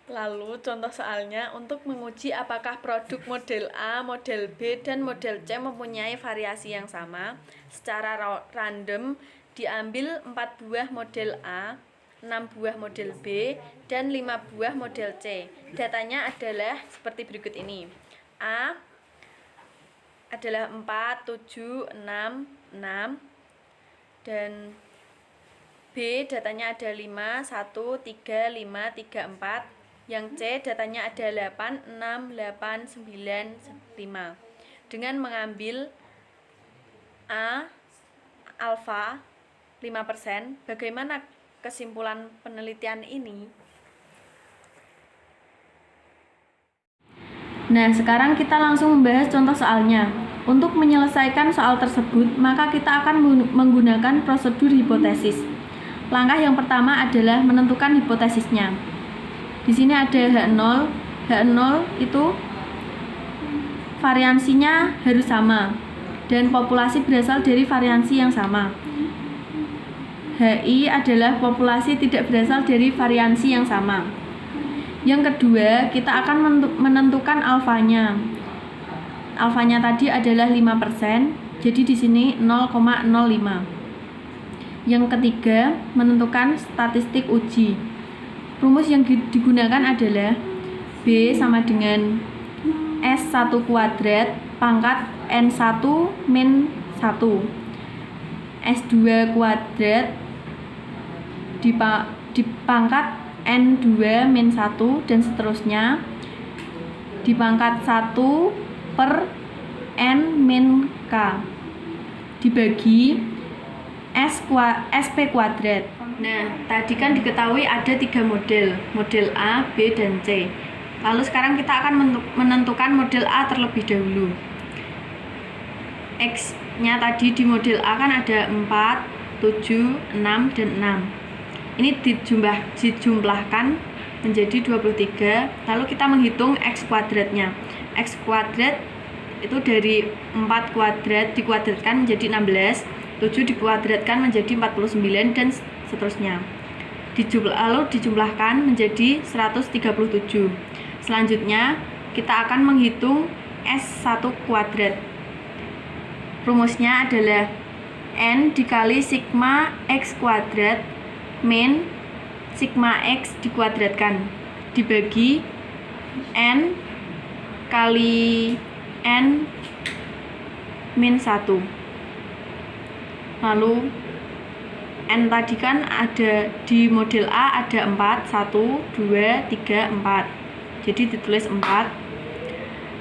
Lalu contoh soalnya untuk menguji apakah produk model A, model B, dan model C mempunyai variasi yang sama. Secara random diambil 4 buah model A, 6 buah model B, dan 5 buah model C. Datanya adalah seperti berikut ini. A adalah 4, 7, 6, 6. Dan B datanya ada 5, 1, 3, 5, 3, 4. Yang C datanya ada 8, 6, 8, 9, 5. Dengan mengambil A alfa 5%, bagaimana kesimpulan penelitian ini? Nah, sekarang kita langsung membahas contoh soalnya. Untuk menyelesaikan soal tersebut, maka kita akan menggunakan prosedur hipotesis. Langkah yang pertama adalah menentukan hipotesisnya. Di sini ada H0. H0 itu variansinya harus sama dan populasi berasal dari variansi yang sama. HI adalah populasi tidak berasal dari variansi yang sama. Yang kedua, kita akan menentukan alfanya. Alfanya tadi adalah 5%, jadi di sini 0,05. Yang ketiga, menentukan statistik uji. Rumus yang digunakan adalah B sama dengan S1 kuadrat pangkat N1 min 1. S2 kuadrat dipangkat N2 min 1 dan seterusnya dipangkat 1 per N min K dibagi SP kuadrat. Nah, tadi kan diketahui ada 3 model A, B, dan C. Lalu sekarang kita akan menentukan model A terlebih dahulu. X-nya tadi di model A kan ada 4, 7, 6, dan 6. Ini dijumlahkan menjadi 23. Lalu kita menghitung X kuadratnya. X kuadrat itu dari 4 kuadrat dikuadratkan menjadi 16, 7 dikuadratkan menjadi 49, dan seterusnya. Lalu dijumlahkan menjadi 137. Selanjutnya kita akan menghitung S1 kuadrat. Rumusnya adalah N dikali sigma X kuadrat min sigma X dikuadratkan dibagi N kali N min 1. Lalu N tadi kan ada di model A ada 4, 1, 2, 3, 4. Jadi ditulis 4.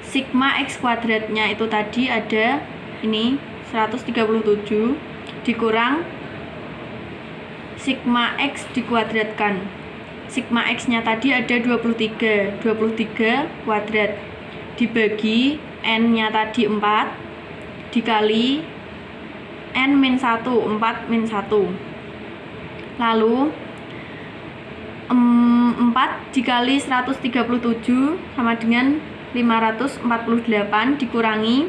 Sigma X kuadratnya itu tadi ada ini 137 dikurang sigma X dikuadratkan. Sigma X-nya tadi ada 23 kuadrat dibagi N-nya tadi 4 dikali N min 1, 4 min 1. Lalu 4 dikali 137 sama dengan 548 dikurangi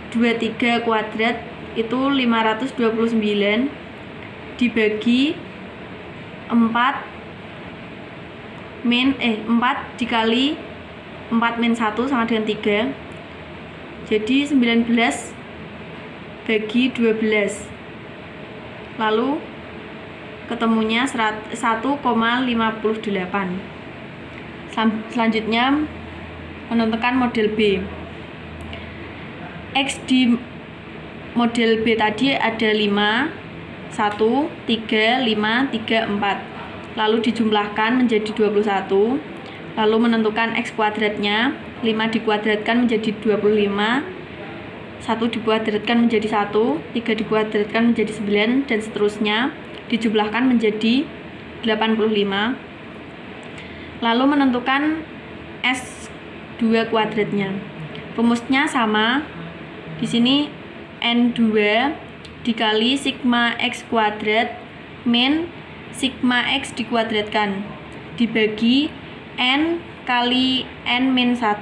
23 kuadrat itu 529 dibagi 4 dikali 4 min 1 sama dengan 3. Jadi 19 bagi 12. Lalu ketemunya 1,58. Selanjutnya menentukan model B. X di model B tadi ada 5, 1, 3, 5, 3, 4. Lalu dijumlahkan menjadi 21. Lalu menentukan X kuadratnya. 5 dikuadratkan menjadi 25. 1 dikuadratkan menjadi 1, 3 dikuadratkan menjadi 9, dan seterusnya dijumlahkan menjadi 85. Lalu menentukan S2 kuadratnya. Rumusnya sama. Di sini N2 dikali sigma X kuadrat min sigma X dikuadratkan dibagi N kali N min 1.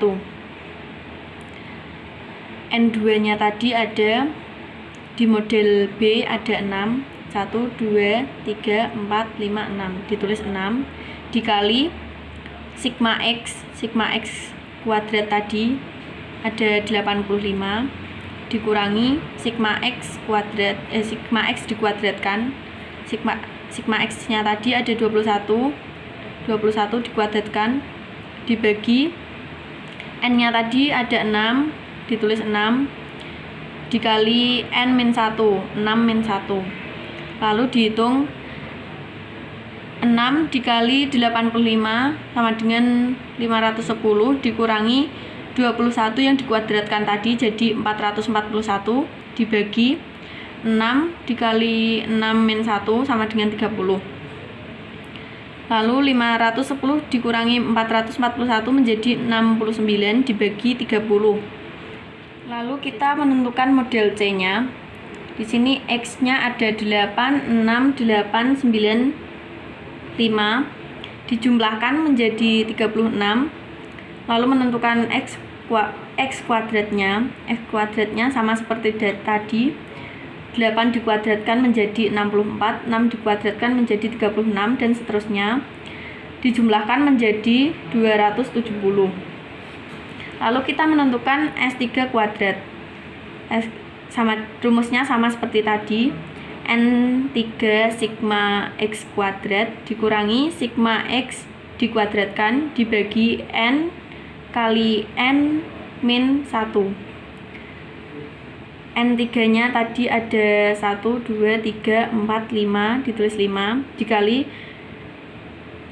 N2 nya tadi ada di model B ada 6, 1, 2, 3, 4, 5, 6. Ditulis 6 dikali sigma X kuadrat tadi ada 85 dikurangi sigma X dikuadratkan. Sigma X nya tadi ada 21 dikuadratkan dibagi N nya tadi ada 6, ditulis 6 dikali N min 1, 6 min 1, lalu dihitung 6 dikali 85 sama dengan 510 dikurangi 21 yang dikuadratkan tadi jadi 441 dibagi 6 dikali 6 min 1 sama dengan 30. Lalu 510 dikurangi 441 menjadi 69 dibagi 30. Lalu kita menentukan model C-nya. Di sini X-nya ada 8, 6, 8, 9, 5 dijumlahkan menjadi 36. Lalu menentukan X kuadratnya. X kuadratnya sama seperti tadi. 8 dikuadratkan menjadi 64, 6 dikuadratkan menjadi 36 dan seterusnya. Dijumlahkan menjadi 270. Lalu kita menentukan S3 kuadrat. Rumusnya sama seperti tadi. N3 sigma X kuadrat dikurangi sigma X dikuadratkan dibagi N kali N min 1. N3 nya tadi ada 1, 2, 3, 4, 5 ditulis 5 dikali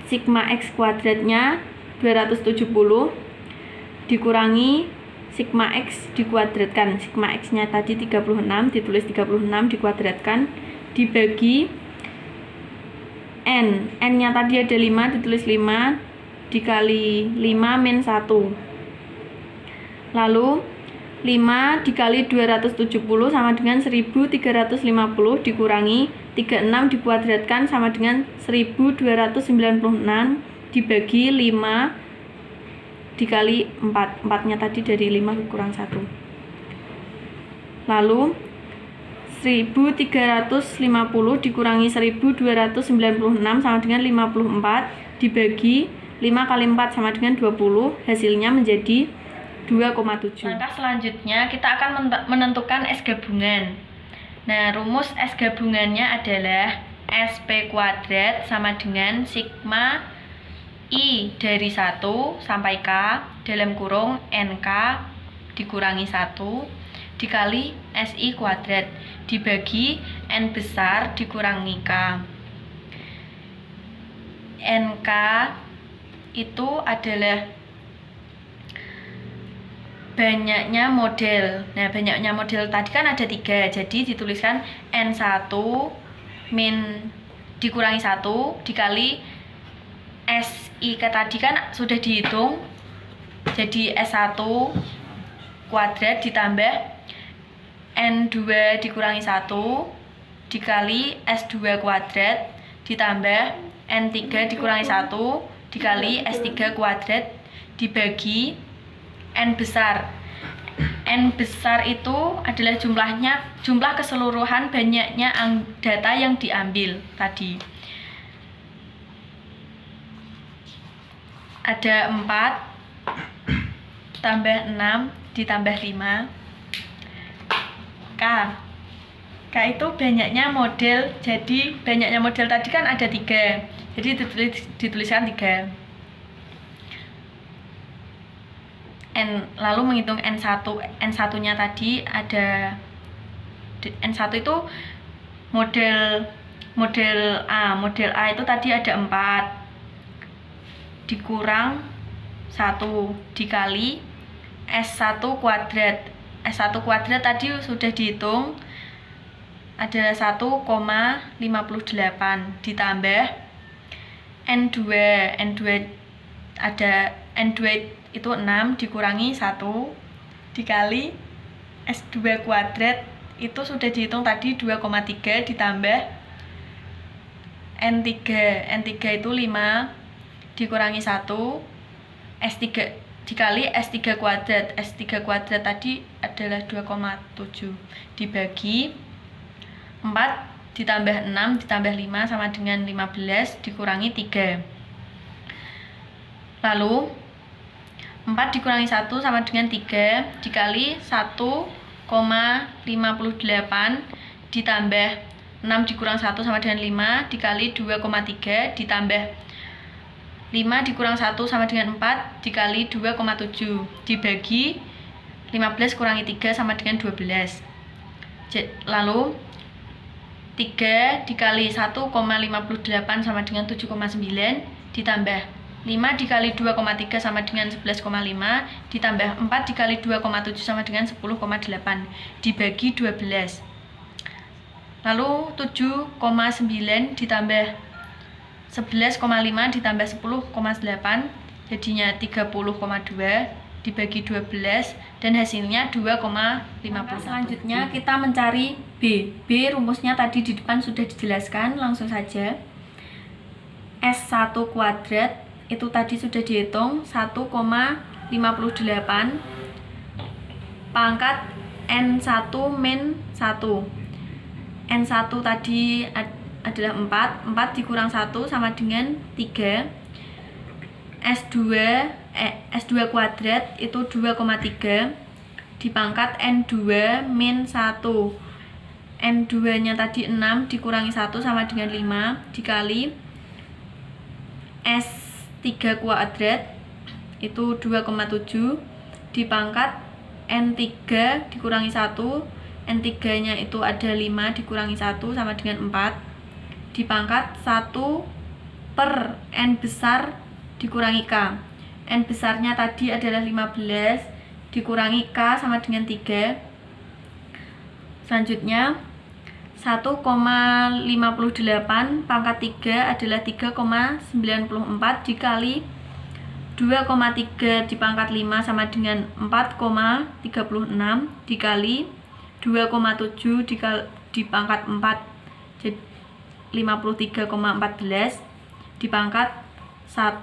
sigma X kuadratnya 270 dikurangi sigma X dikuadratkan. Sigma X nya tadi 36 ditulis 36 dikuadratkan dibagi N nya tadi ada 5 ditulis 5 dikali 5 min 1. Lalu 5 dikali 270 sama dengan 1350 dikurangi 36 dikuadratkan sama dengan 1296 dibagi 5 dikali 4. 4 nya tadi dari 5 kurang 1. Lalu 1350 dikurangi 1296 sama dengan 54 dibagi 5 kali 4 sama dengan 20, hasilnya menjadi 2,7. Langkah selanjutnya kita akan menentukan S gabungan. Nah, rumus S gabungannya adalah SP kuadrat sama dengan sigma I dari 1 sampai K dalam kurung NK dikurangi 1 dikali SI kuadrat dibagi N besar dikurangi K. NK itu adalah banyaknya model. Nah, banyaknya model tadi kan ada 3, jadi dituliskan N1 min dikurangi 1 dikali SI tadi kan sudah dihitung, jadi S1 kuadrat ditambah N2 dikurangi 1 dikali S2 kuadrat ditambah N3 dikurangi 1 dikali S3 kuadrat dibagi N besar. N besar itu adalah jumlah keseluruhan banyaknya data yang diambil tadi. Ada 4 tambah 6 ditambah 5 K. K itu banyaknya model. Jadi banyaknya model tadi kan ada 3, jadi dituliskan 3. Lalu menghitung N1 nya tadi ada N1 itu model A. Model A itu tadi ada 4 dikurang 1 dikali S1 kuadrat. S1 kuadrat tadi sudah dihitung ada 1,58 ditambah N2 ada N2 itu 6 dikurangi 1 dikali S2 kuadrat itu sudah dihitung tadi 2,3 ditambah N3 itu 5 dikurangi 1 S3 dikali S3 kuadrat. S3 kuadrat tadi adalah 2,7 dibagi 4 ditambah 6 ditambah 5 sama dengan 15 dikurangi 3. Lalu 4 dikurangi 1 sama dengan 3 dikali 1,58 ditambah 6 dikurang 1 sama dengan 5 dikali 2,3 ditambah 5 dikurang 1 sama dengan 4 dikali 2,7 dibagi 15 kurangi 3 sama dengan 12. Lalu 3 dikali 1,58 sama dengan 7,9 ditambah 5 dikali 2,3 sama dengan 11,5 ditambah 4 dikali 2,7 sama dengan 10,8 dibagi 12. Lalu 7,9 ditambah 11,5 ditambah 10,8 jadinya 30,2 dibagi 12 dan hasilnya 2,50. Selanjutnya kita mencari B. B rumusnya tadi di depan sudah dijelaskan, langsung saja. S1 kuadrat itu tadi sudah dihitung 1,58 pangkat N1 min 1. N1 tadi adalah 4 dikurang 1 sama dengan 3. S2 kuadrat itu 2,3 dipangkat N2 min 1. N2 nya tadi 6 dikurangi 1 sama dengan 5 dikali S3 kuadrat itu 2,7 dipangkat N3 dikurangi 1. N3 nya itu ada 5 dikurangi 1 sama dengan 4 dipangkat 1 per N besar dikurangi K. N besarnya tadi adalah 15 dikurangi K sama dengan 3. Selanjutnya 1,58 pangkat 3 adalah 3,94 dikali 2,3 dipangkat 5 sama dengan 4,36 dikali 2,7 dipangkat 4 jadi 53,14 dipangkat 1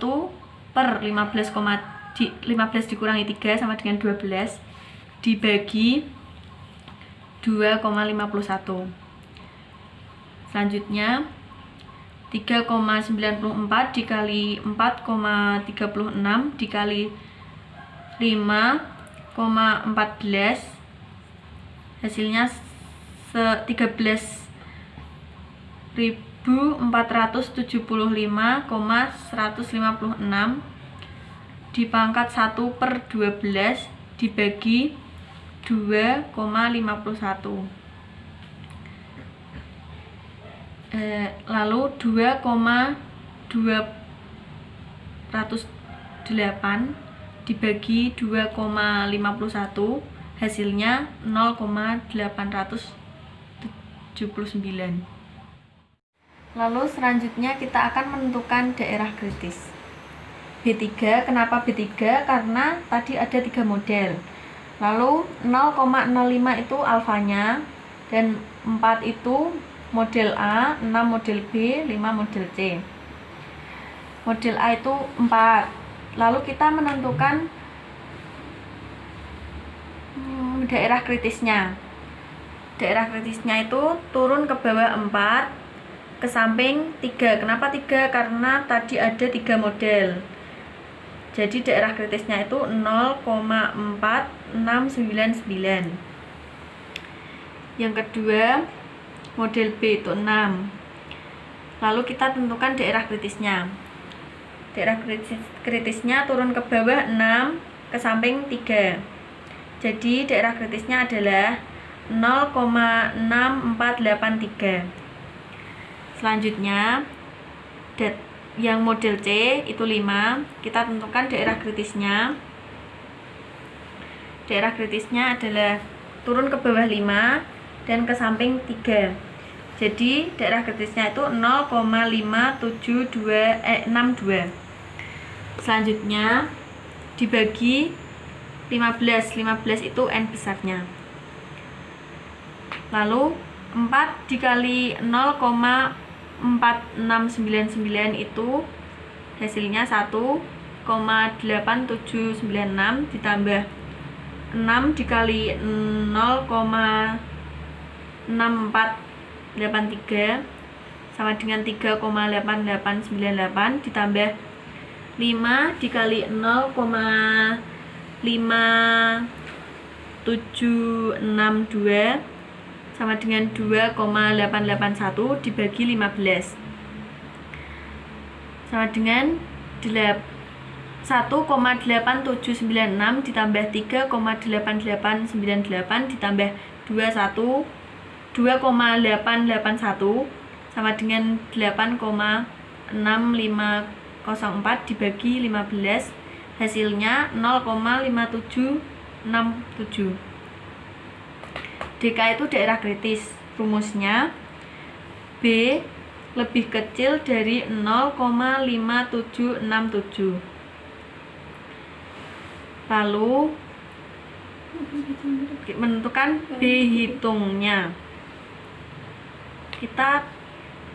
per 15 dikurangi 3 sama dengan 12 dibagi 2,51. Selanjutnya 3,94 dikali 4,36 dikali 5,14 hasilnya 13.475,156 dipangkat 1 per 12 dibagi 2,51. Lalu 2,208 dibagi 2,51 hasilnya 0,879. Lalu selanjutnya kita akan menentukan daerah kritis. B3, kenapa B3? Karena tadi ada 3 model. Lalu 0,05 itu alfanya dan 4 itu model A, 6 model B, 5 model C. Model A itu 4. Lalu kita menentukan daerah kritisnya. Daerah kritisnya itu turun ke bawah 4, ke samping 3. Kenapa 3? Karena tadi ada 3 model. Jadi daerah kritisnya itu 0,4699. Yang kedua, model B itu 6. Lalu kita tentukan daerah kritisnya. Daerah kritisnya turun ke bawah 6, ke samping 3. Jadi daerah kritisnya adalah 0,6483. Selanjutnya yang model C itu 5. Kita tentukan daerah kritisnya. Daerah kritisnya adalah turun ke bawah 5 dan ke samping 3. Jadi daerah kritisnya itu 0,57262. Selanjutnya dibagi 15. 15 itu N besarnya. Lalu 4 dikali 0,4699 itu hasilnya 1,8796 ditambah 6 dikali 0,6483 sama dengan 3,8898 ditambah 5 dikali 0,5762 sama dengan 2,881 dibagi 15 sama dengan 1,8796 ditambah 3,8898 ditambah 2,881 sama dengan 8,6504 dibagi 15, hasilnya 0,5767. DK itu daerah kritis. Rumusnya B lebih kecil dari 0,5767. Lalu menentukan B hitungnya. Kita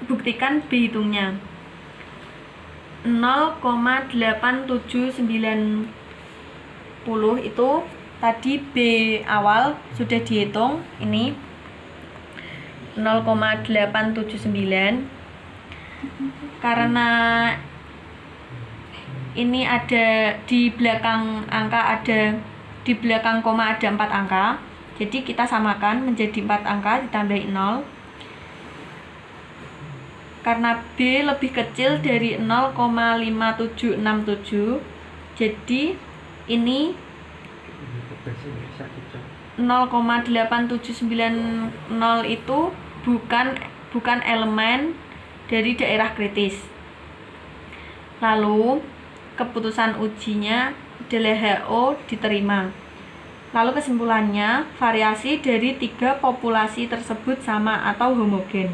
buktikan B hitungnya. 0,8790 itu tadi B awal sudah dihitung, ini 0,879. Karena ini ada di belakang angka, ada di belakang koma ada 4 angka, jadi kita samakan menjadi 4 angka ditambahi 0. Karena B lebih kecil dari 0,5767, jadi ini 0,8790 itu bukan elemen dari daerah kritis. Lalu keputusan ujinya adalah HO diterima. Lalu kesimpulannya, variasi dari 3 populasi tersebut sama atau homogen.